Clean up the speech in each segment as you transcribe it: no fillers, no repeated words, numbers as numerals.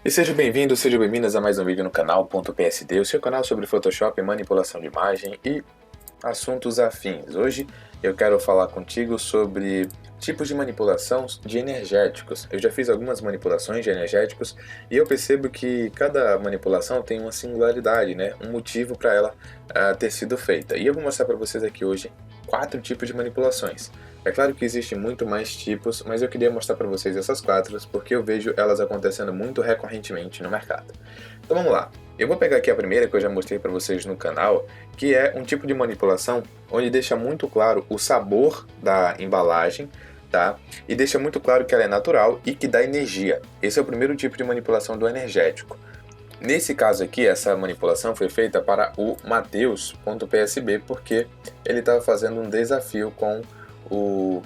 E seja bem-vindo, seja bem-vindas a mais um vídeo no canal .psd, o seu canal sobre Photoshop, manipulação de imagem e assuntos afins. Hoje eu quero falar contigo sobre tipos de manipulação de energéticos. Eu já fiz algumas manipulações de energéticos e eu percebo que cada manipulação tem uma singularidade, né? Um motivo para ela ter sido feita. E eu vou mostrar para vocês aqui hoje 4 tipos de manipulações. É claro que existem muito mais tipos, mas eu queria mostrar para vocês essas 4 porque eu vejo elas acontecendo muito recorrentemente no mercado. Então vamos lá. Eu vou pegar aqui a primeira que eu já mostrei para vocês no canal, que é um tipo de manipulação onde deixa muito claro o sabor da embalagem, tá? E deixa muito claro que ela é natural e que dá energia. Esse é o primeiro tipo de manipulação do energético. Nesse caso aqui, essa manipulação foi feita para o Mateus.psb, porque ele estava fazendo um desafio com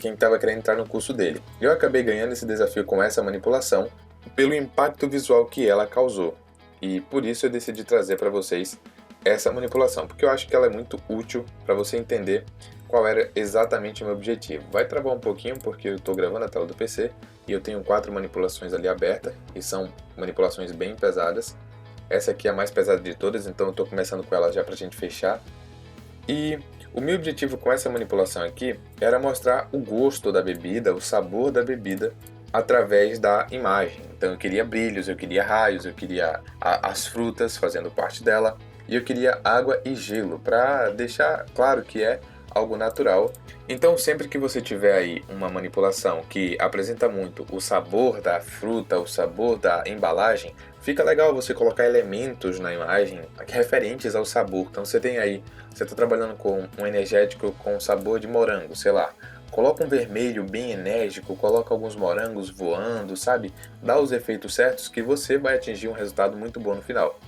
quem estava querendo entrar no curso dele. Eu acabei ganhando esse desafio com essa manipulação pelo impacto visual que ela causou. E por isso eu decidi trazer para vocês essa manipulação, porque eu acho que ela é muito útil para você entender qual era exatamente o meu objetivo. Vai travar um pouquinho porque eu estou gravando a tela do PC e eu tenho 4 manipulações ali abertas e são manipulações bem pesadas. Essa aqui é a mais pesada de todas, então eu estou começando com ela já para a gente fechar. E o meu objetivo com essa manipulação aqui era mostrar o gosto da bebida, o sabor da bebida através da imagem. Então eu queria brilhos, eu queria raios, eu queria as frutas fazendo parte dela e eu queria água e gelo para deixar claro que é algo natural. Então sempre que você tiver aí uma manipulação que apresenta muito o sabor da fruta, o sabor da embalagem, fica legal você colocar elementos na imagem referentes ao sabor. Então você tem aí, você está trabalhando com um energético com sabor de morango, sei lá. Coloca um vermelho bem enérgico, coloca alguns morangos voando, sabe? Dá os efeitos certos que você vai atingir um resultado muito bom no final.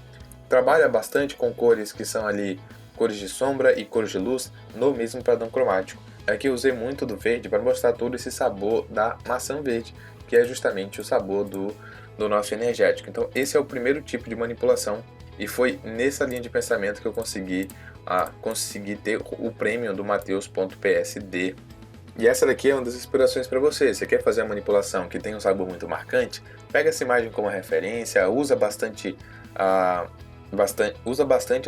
Trabalha bastante com cores que são ali cores de sombra e cores de luz no mesmo padrão cromático. Aqui eu usei muito do verde para mostrar todo esse sabor da maçã verde, que é justamente o sabor do nosso energético. Então esse é o primeiro tipo de manipulação e foi nessa linha de pensamento que eu consegui ter o prêmio do Mateus.psd. E essa daqui é uma das inspirações para você. Você quer fazer a manipulação que tem um sabor muito marcante? Pega essa imagem como referência, usa bastante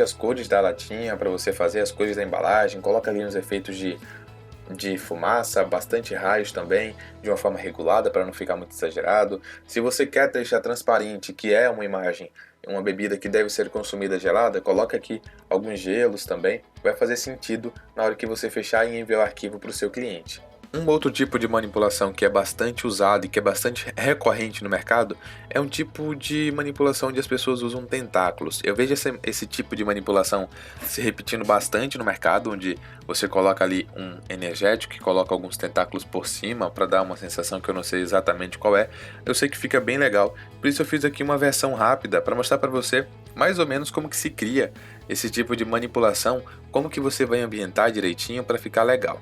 as cores da latinha para você fazer as cores da embalagem, coloca ali uns efeitos de fumaça, bastante raios também, de uma forma regulada para não ficar muito exagerado. Se você quer deixar transparente que é uma imagem, uma bebida que deve ser consumida gelada, coloca aqui alguns gelos também, vai fazer sentido na hora que você fechar e enviar o arquivo para o seu cliente. Um outro tipo de manipulação que é bastante usado e que é bastante recorrente no mercado é um tipo de manipulação onde as pessoas usam tentáculos. Eu vejo esse tipo de manipulação se repetindo bastante no mercado, onde você coloca ali um energético e coloca alguns tentáculos por cima para dar uma sensação que eu não sei exatamente qual é. Eu sei que fica bem legal, por isso eu fiz aqui uma versão rápida para mostrar para você mais ou menos como que se cria esse tipo de manipulação, como que você vai ambientar direitinho para ficar legal.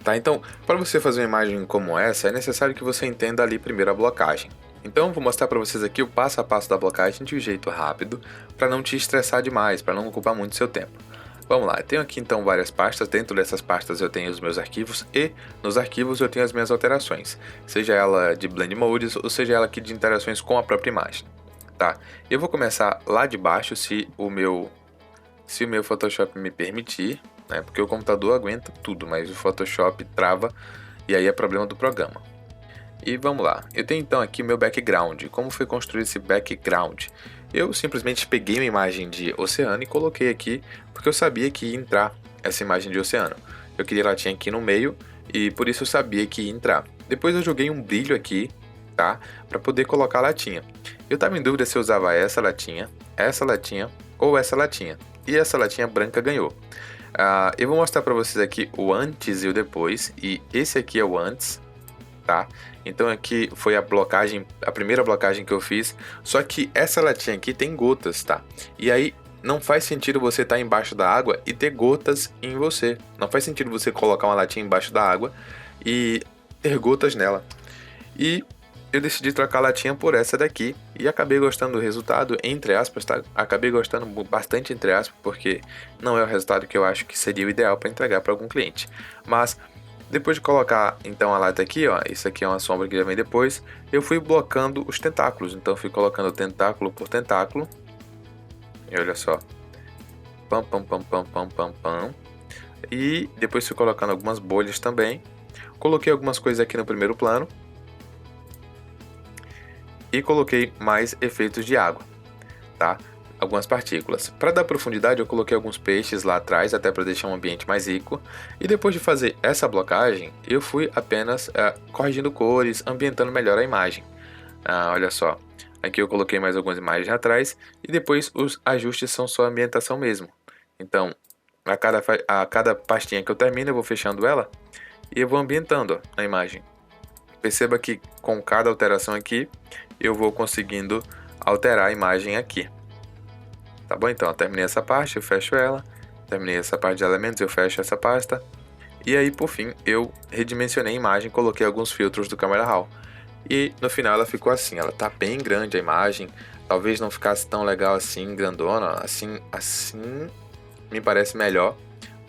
Tá, então, para você fazer uma imagem como essa, é necessário que você entenda ali primeiro a blocagem. Então, eu vou mostrar para vocês aqui o passo a passo da blocagem de um jeito rápido, para não te estressar demais, para não ocupar muito seu tempo. Vamos lá, eu tenho aqui então várias pastas, dentro dessas pastas eu tenho os meus arquivos e nos arquivos eu tenho as minhas alterações, seja ela de blend modes ou seja ela aqui de interações com a própria imagem. Tá, eu vou começar lá de baixo se o meu Photoshop me permitir, né? Porque o computador aguenta tudo, mas o Photoshop trava e aí é problema do programa. E vamos lá, eu tenho então aqui meu background. Como foi construído esse background? Eu simplesmente peguei uma imagem de oceano e coloquei aqui, porque eu sabia que ia entrar essa imagem de oceano. Eu queria a latinha aqui no meio e por isso eu sabia que ia entrar. Depois eu joguei um brilho aqui, tá? Para poder colocar a latinha. Eu estava em dúvida se eu usava essa latinha ou essa latinha. E essa latinha branca ganhou. Eu vou mostrar para vocês aqui o antes e o depois. E esse aqui é o antes, tá? Então aqui foi a primeira blocagem que eu fiz. Só que essa latinha aqui tem gotas, tá? E aí não faz sentido você estar embaixo da água e ter gotas em você. Não faz sentido você colocar uma latinha embaixo da água e ter gotas nela. E eu decidi trocar a latinha por essa daqui e acabei gostando do resultado, entre aspas, tá? Acabei gostando bastante, entre aspas, porque não é o resultado que eu acho que seria o ideal para entregar para algum cliente. Mas Depois de colocar então a lata aqui, ó, isso aqui é uma sombra que já vem depois, eu fui blocando os tentáculos. Então fui colocando tentáculo por tentáculo. E olha só. Pam, pam, pam, pam, pam, pam, pam. E depois fui colocando algumas bolhas também. Coloquei algumas coisas aqui no primeiro plano. E coloquei mais efeitos de água, tá? Algumas partículas. Para dar profundidade, eu coloquei alguns peixes lá atrás, até para deixar um ambiente mais rico. E depois de fazer essa blocagem, eu fui apenas corrigindo cores, ambientando melhor a imagem. Olha só, aqui eu coloquei mais algumas imagens atrás e depois os ajustes são só ambientação mesmo. Então, a cada pastinha que eu termino, eu vou fechando ela e eu vou ambientando a imagem. Perceba que com cada alteração aqui, eu vou conseguindo alterar a imagem aqui. Tá bom? Então, eu terminei essa parte, eu fecho ela. Terminei essa parte de elementos, eu fecho essa pasta. E aí, por fim, eu redimensionei a imagem, coloquei alguns filtros do Camera Raw. E no final ela ficou assim, ela tá bem grande a imagem. Talvez não ficasse tão legal assim, grandona. Assim me parece melhor,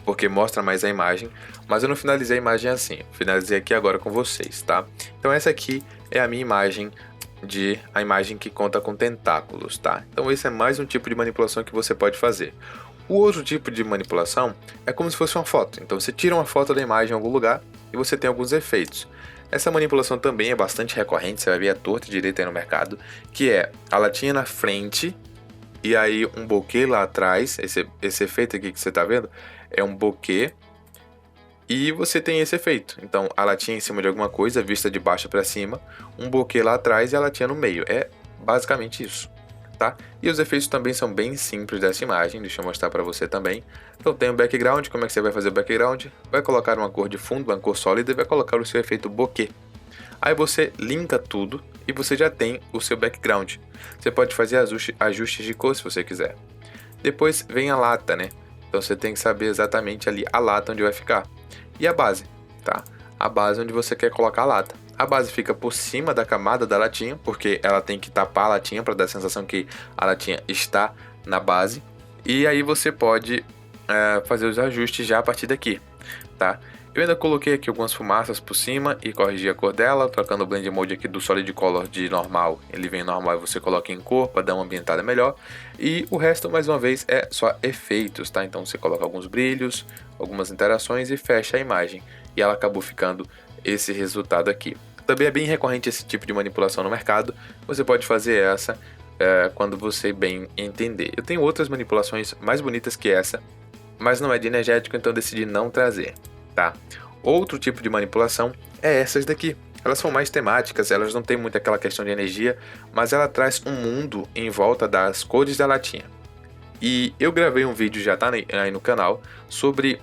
porque mostra mais a imagem. Mas eu não finalizei a imagem assim, finalizei aqui agora com vocês, tá? Então essa aqui é a minha imagem a imagem que conta com tentáculos, tá? Então esse é mais um tipo de manipulação que você pode fazer. O outro tipo de manipulação é como se fosse uma foto. Então você tira uma foto da imagem em algum lugar e você tem alguns efeitos. Essa manipulação também é bastante recorrente, você vai ver a torta e direita aí no mercado, que é a latinha na frente e aí um bokeh lá atrás. Esse efeito aqui que você tá vendo é um bokeh. E você tem esse efeito. Então, a latinha em cima de alguma coisa, vista de baixo para cima, um bokeh lá atrás e a latinha no meio. É basicamente isso, tá? E os efeitos também são bem simples dessa imagem. Deixa eu mostrar para você também. Então, tem o background. Como é que você vai fazer o background? Vai colocar uma cor de fundo, uma cor sólida e vai colocar o seu efeito bokeh. Aí você linka tudo e você já tem o seu background. Você pode fazer ajustes de cor se você quiser. Depois vem a lata, né? Então, você tem que saber exatamente ali a lata onde vai ficar. E a base, tá? A base onde você quer colocar a lata. A base fica por cima da camada da latinha, porque ela tem que tapar a latinha para dar a sensação que a latinha está na base. E aí você pode fazer os ajustes já a partir daqui, tá? Eu ainda coloquei aqui algumas fumaças por cima e corrigi a cor dela, trocando o Blend Mode aqui do Solid Color de normal. Ele vem normal e você coloca em cor para dar uma ambientada melhor. E o resto, mais uma vez, é só efeitos, tá? Então você coloca alguns brilhos, algumas interações e fecha a imagem. E ela acabou ficando esse resultado aqui. Também é bem recorrente esse tipo de manipulação no mercado. Você pode fazer essa quando você bem entender. Eu tenho outras manipulações mais bonitas que essa, mas não é de energético, então eu decidi não trazer. Tá? Outro tipo de manipulação é essas daqui. Elas são mais temáticas, elas não tem muito aquela questão de energia, mas ela traz um mundo em volta das cores da latinha. E eu gravei um vídeo, já tá aí no canal, sobre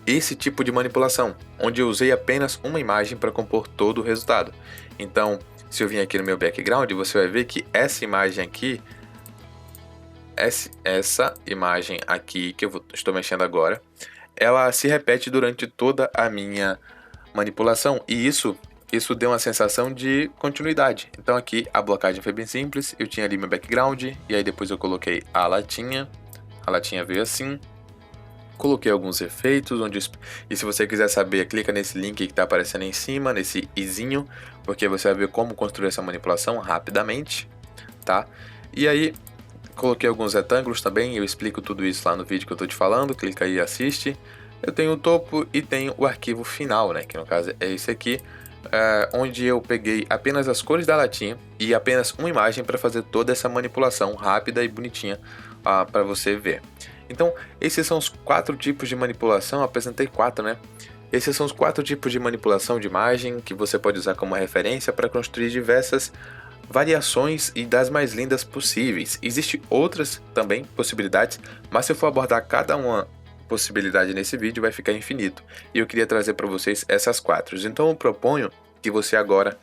esse tipo de manipulação, onde eu usei apenas uma imagem para compor todo o resultado. Então, se eu vir aqui no meu background, você vai ver que essa imagem aqui, essa imagem aqui que estou mexendo agora, ela se repete durante toda a minha manipulação e isso deu uma sensação de continuidade. Então aqui a blocagem foi bem simples, eu tinha ali meu background e aí depois eu coloquei a latinha veio assim, coloquei alguns efeitos, e se você quiser saber, clica nesse link que está aparecendo em cima, nesse izinho, porque você vai ver como construir essa manipulação rapidamente, tá? E aí coloquei alguns retângulos também, eu explico tudo isso lá no vídeo que eu tô te falando, clica aí e assiste. Eu tenho o topo e tenho o arquivo final, né, que no caso é esse aqui, onde eu peguei apenas as cores da latinha e apenas uma imagem para fazer toda essa manipulação rápida e bonitinha para você ver. Então, esses são os 4 tipos de manipulação, eu apresentei 4, né? Esses são os 4 tipos de manipulação de imagem que você pode usar como referência para construir diversas variações e das mais lindas possíveis. Existem outras também possibilidades, mas se eu for abordar cada uma possibilidade nesse vídeo vai ficar infinito. E eu queria trazer para vocês essas 4. Então eu proponho que você agora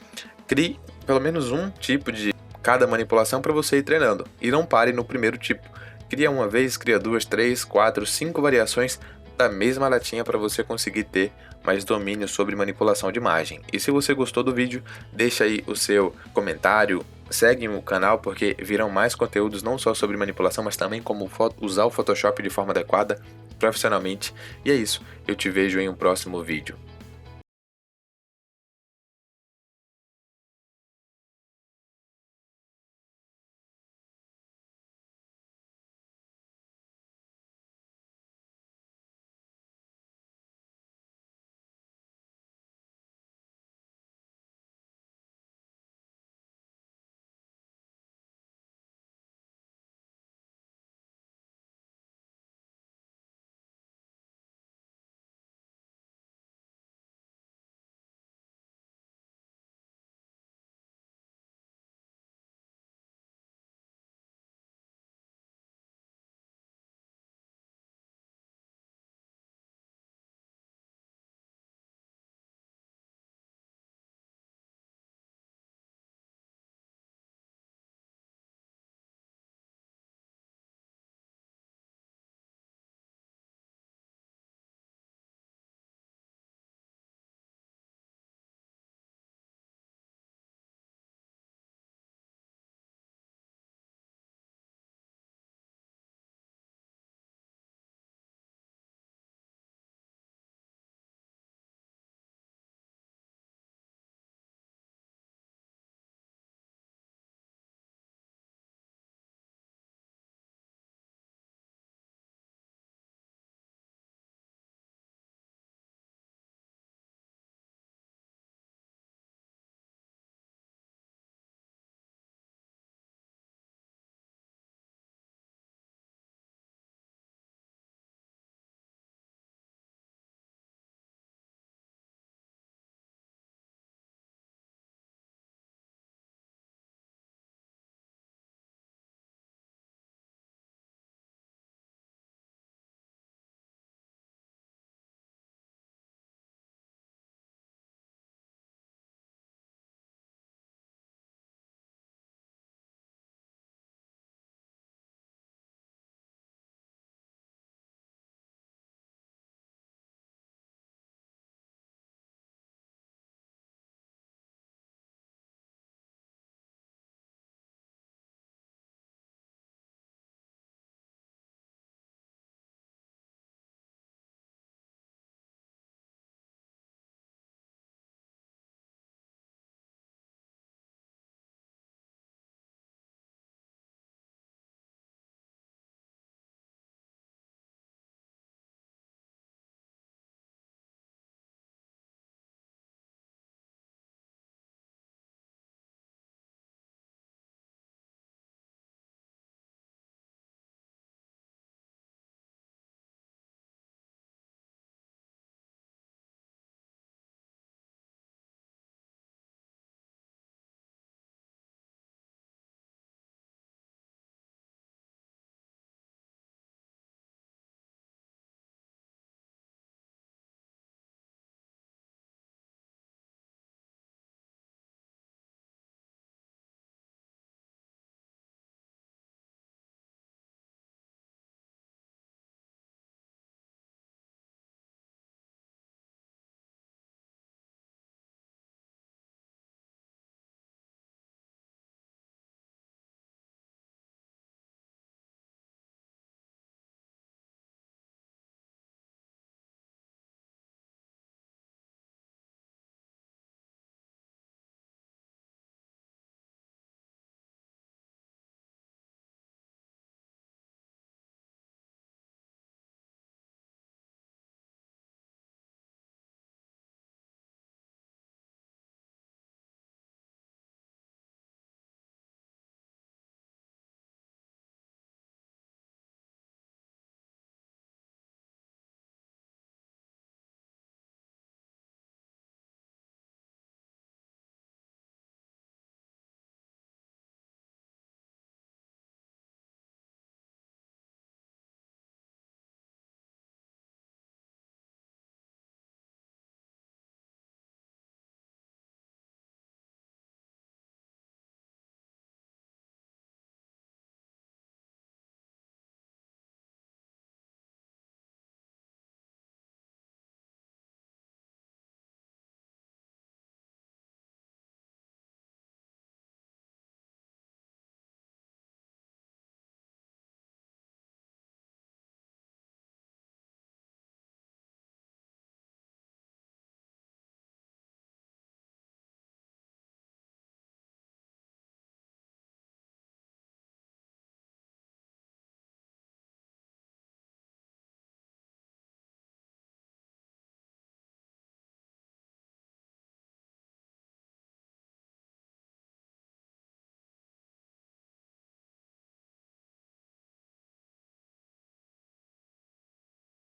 crie pelo menos um tipo de cada manipulação para você ir treinando. E não pare no primeiro tipo. Cria uma vez, cria 2, 3, 4, 5 variações da mesma latinha para você conseguir ter mais domínio sobre manipulação de imagem. E se você gostou do vídeo, deixa aí o seu comentário, segue o canal porque virão mais conteúdos não só sobre manipulação, mas também como usar o Photoshop de forma adequada, profissionalmente. E é isso, eu te vejo em um próximo vídeo.